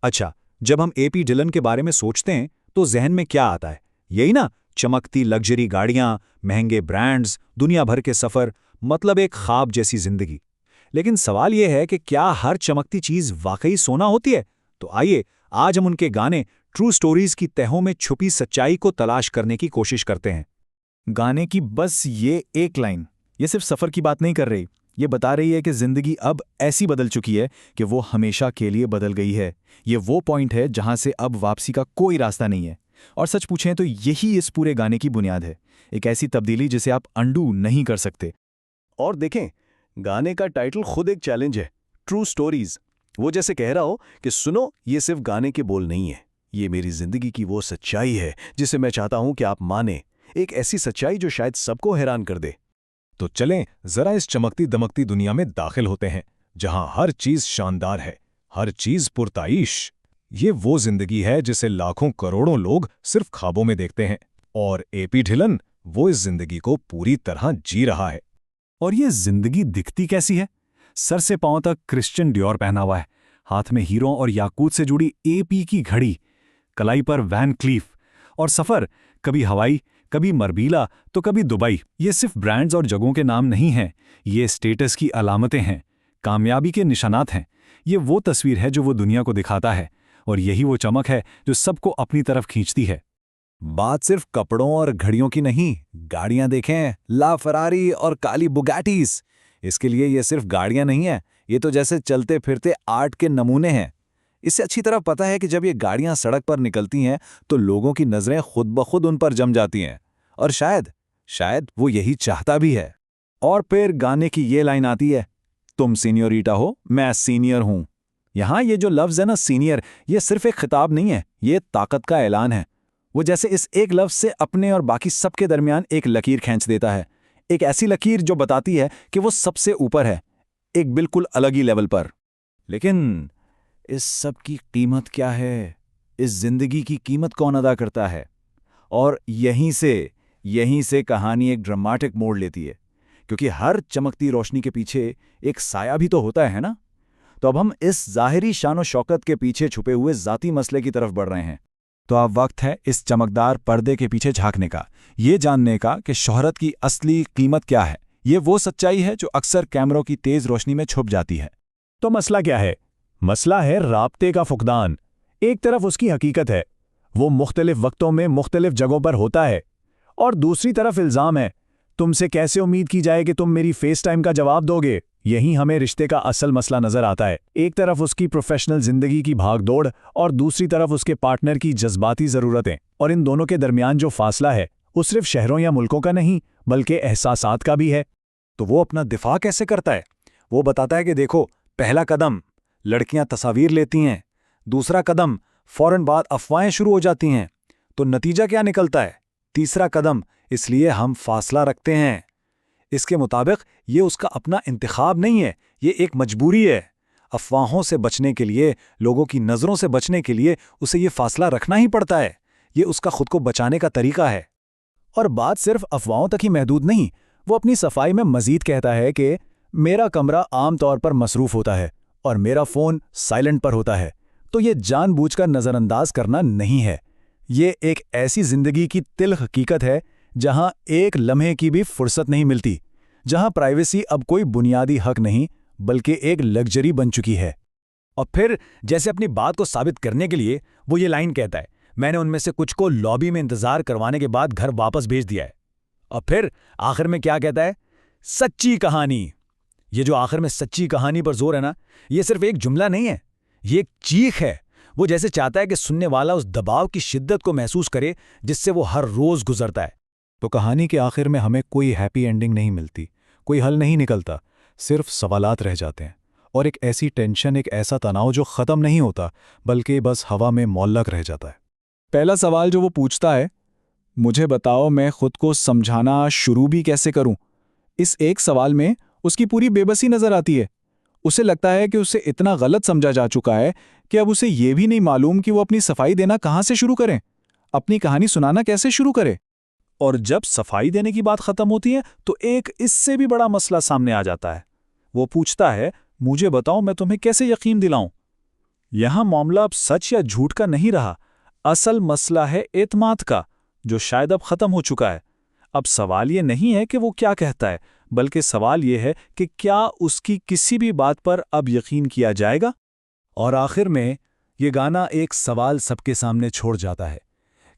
अच्छा, जब हम एपी डिलन के बारे में सोचते हैं तो जहन में क्या आता है? यही ना, चमकती लग्जरी गाड़ियां, महंगे ब्रांड्स, दुनिया भर के सफर, मतलब एक ख्वाब जैसी जिंदगी। लेकिन सवाल यह है कि क्या हर चमकती चीज वाकई सोना होती है? तो आइए, आज हम उनके गाने ट्रू स्टोरीज की तहों में छुपी सच्चाई को तलाश करने की कोशिश करते हैं। गाने की बस ये एक लाइन, ये सिर्फ सफर की बात नहीं कर रही। ये बता रही है कि जिंदगी अब ऐसी बदल चुकी है कि वो हमेशा के लिए बदल गई है। ये वो पॉइंट है जहां से अब वापसी का कोई रास्ता नहीं है। और सच पूछें तो यही इस पूरे गाने की बुनियाद है, एक ऐसी तब्दीली जिसे आप अंडू नहीं कर सकते। और देखें, गाने का टाइटल खुद एक चैलेंज है, ट्रू स्टोरीज। वो जैसे कह रहा हो कि सुनो, ये सिर्फ गाने के बोल नहीं है, ये मेरी जिंदगी की वो सच्चाई है जिसे मैं चाहता हूं कि आप माने। एक ऐसी सच्चाई जो शायद सबको हैरान कर दे। तो चलें जरा इस चमकती दमकती दुनिया में दाखिल होते हैं, जहां हर चीज शानदार है, हर चीज पुरताइश। ये वो जिंदगी है जिसे लाखों करोड़ों लोग सिर्फ ख्वाबों में देखते हैं, और एपी ढिलन वो इस जिंदगी को पूरी तरह जी रहा है। और ये जिंदगी दिखती कैसी है? सर से पांव तक क्रिश्चियन डियोर पहना हुआ है, हाथ में हीरो और याकूत से जुड़ी एपी की घड़ी, कलाई पर वैन क्लीफ, और सफर कभी हवाई, कभी मरबीला, तो कभी दुबई। ये सिर्फ ब्रांड्स और जगहों के नाम नहीं हैं, ये स्टेटस की अलामतें हैं, कामयाबी के निशानात हैं। ये वो तस्वीर है जो वो दुनिया को दिखाता है, और यही वो चमक है जो सबको अपनी तरफ खींचती है। बात सिर्फ कपड़ों और घड़ियों की नहीं, गाड़ियां देखें, ला फरारी और काली बुगाटीज। इसके लिए ये सिर्फ गाड़ियां नहीं है, ये तो जैसे चलते फिरते आर्ट के नमूने हैं। इससे अच्छी तरह पता है कि जब ये गाड़ियां सड़क पर निकलती हैं तो लोगों की नजरें खुद ब खुद उन पर जम जाती हैं, और शायद वो यही चाहता भी है। और फिर गाने की ये लाइन आती है, तुम सीनियोरिटा हो, मैं सीनियर हूं। यहां ये जो लफ्ज है ना, सीनियर, ये सिर्फ एक खिताब नहीं है, ये ताकत का ऐलान है। वो जैसे इस एक लफ्ज से अपने और बाकी सबके दरमियान एक लकीर खींच देता है, एक ऐसी लकीर जो बताती है कि वो सबसे ऊपर है, एक बिल्कुल अलग ही लेवल पर। लेकिन इस सब की कीमत क्या है? इस जिंदगी की कीमत कौन अदा करता है? और यहीं से कहानी एक ड्रामेटिक मोड़ लेती है, क्योंकि हर चमकती रोशनी के पीछे एक साया भी तो होता है ना। तो अब हम इस जाहिरी शानो शौकत के पीछे छुपे हुए जाती मसले की तरफ बढ़ रहे हैं। तो अब वक्त है इस चमकदार पर्दे के पीछे झांकने का, ये जानने का कि शोहरत की असली कीमत क्या है। ये वो सच्चाई है जो अक्सर कैमरों की तेज रोशनी में छुप जाती है। तो मसला क्या है? मसला है राब्ते का फुकदान। एक तरफ उसकी हकीकत है, वो मुख्तलिफ वक्तों में मुख्तलिफ जगहों पर होता है, और दूसरी तरफ इल्ज़ाम है, तुमसे कैसे उम्मीद की जाए कि तुम मेरी फेस टाइम का जवाब दोगे। यहीं हमें रिश्ते का असल मसला नजर आता है। एक तरफ उसकी प्रोफेशनल जिंदगी की भागदौड़, और दूसरी तरफ उसके पार्टनर की जज्बाती ज़रूरतें। और इन दोनों के दरमियान जो फासला है वो सिर्फ शहरों या मुल्कों का नहीं, बल्कि एहसासात का भी है। तो वो अपना दिफा कैसे करता है? वो बताता है कि देखो, पहला कदम लड़कियां तस्वीर लेती हैं, दूसरा कदम फौरन बाद अफवाहें शुरू हो जाती हैं, तो नतीजा क्या निकलता है? तीसरा कदम, इसलिए हम फासला रखते हैं। इसके मुताबिक ये उसका अपना इंतखाब नहीं है, ये एक मजबूरी है। अफवाहों से बचने के लिए, लोगों की नज़रों से बचने के लिए उसे ये फासला रखना ही पड़ता है। ये उसका खुद को बचाने का तरीका है। और बात सिर्फ अफवाहों तक ही महदूद नहीं, वो अपनी सफाई में मजीद कहता है कि मेरा कमरा आम तौर पर मसरूफ होता है और मेरा फ़ोन साइलेंट पर होता है। तो ये जानबूझकर नज़रअंदाज करना नहीं है, ये एक ऐसी जिंदगी की तिल्ख हकीकत है जहां एक लम्हे की भी फुर्सत नहीं मिलती, जहां प्राइवेसी अब कोई बुनियादी हक नहीं बल्कि एक लग्जरी बन चुकी है। और फिर जैसे अपनी बात को साबित करने के लिए वो ये लाइन कहता है, मैंने उनमें से कुछ को लॉबी में इंतजार करवाने के बाद घर वापस भेज दिया है। और फिर आखिर में क्या कहता है? सच्ची कहानी। ये जो आखिर में सच्ची कहानी पर जोर है ना, ये सिर्फ एक जुमला नहीं है, ये एक चीख है। वो जैसे चाहता है कि सुनने वाला उस दबाव की शिद्दत को महसूस करे जिससे वो हर रोज गुजरता है। तो कहानी के आखिर में हमें कोई हैप्पी एंडिंग नहीं मिलती, कोई हल नहीं निकलता, सिर्फ सवालात रह जाते हैं, और एक ऐसी टेंशन, एक ऐसा तनाव जो ख़त्म नहीं होता बल्कि बस हवा में मौल्लक रह जाता है। पहला सवाल जो वो पूछता है, मुझे बताओ मैं खुद को समझाना शुरू भी कैसे करूं? इस एक सवाल में उसकी पूरी बेबसी नजर आती है। उसे लगता है कि उसे इतना गलत समझा जा चुका है कि अब उसे ये भी नहीं मालूम कि वो अपनी सफाई देना कहाँ से शुरू करें, अपनी कहानी सुनाना कैसे शुरू करे। और जब सफाई देने की बात खत्म होती है तो एक इससे भी बड़ा मसला सामने आ जाता है। वो पूछता है, मुझे बताओ मैं तुम्हें कैसे यकीन दिलाऊं? यहां मामला अब सच या झूठ का नहीं रहा, असल मसला है एतमाद का, जो शायद अब खत्म हो चुका है। अब सवाल ये नहीं है कि वो क्या कहता है, बल्कि सवाल ये है कि क्या उसकी किसी भी बात पर अब यकीन किया जाएगा। और आखिर में ये गाना एक सवाल सबके सामने छोड़ जाता है,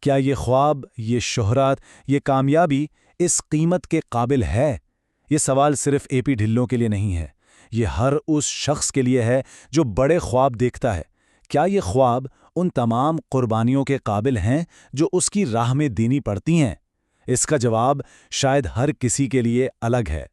क्या ये ख्वाब, ये शोहरत, ये कामयाबी इस कीमत के काबिल है? ये सवाल सिर्फ एपी ढिल्लों के लिए नहीं है, ये हर उस शख्स के लिए है जो बड़े ख्वाब देखता है। क्या ये ख्वाब उन तमाम कुर्बानियों के काबिल हैं जो उसकी राह में देनी पड़ती हैं? इसका जवाब शायद हर किसी के लिए अलग है।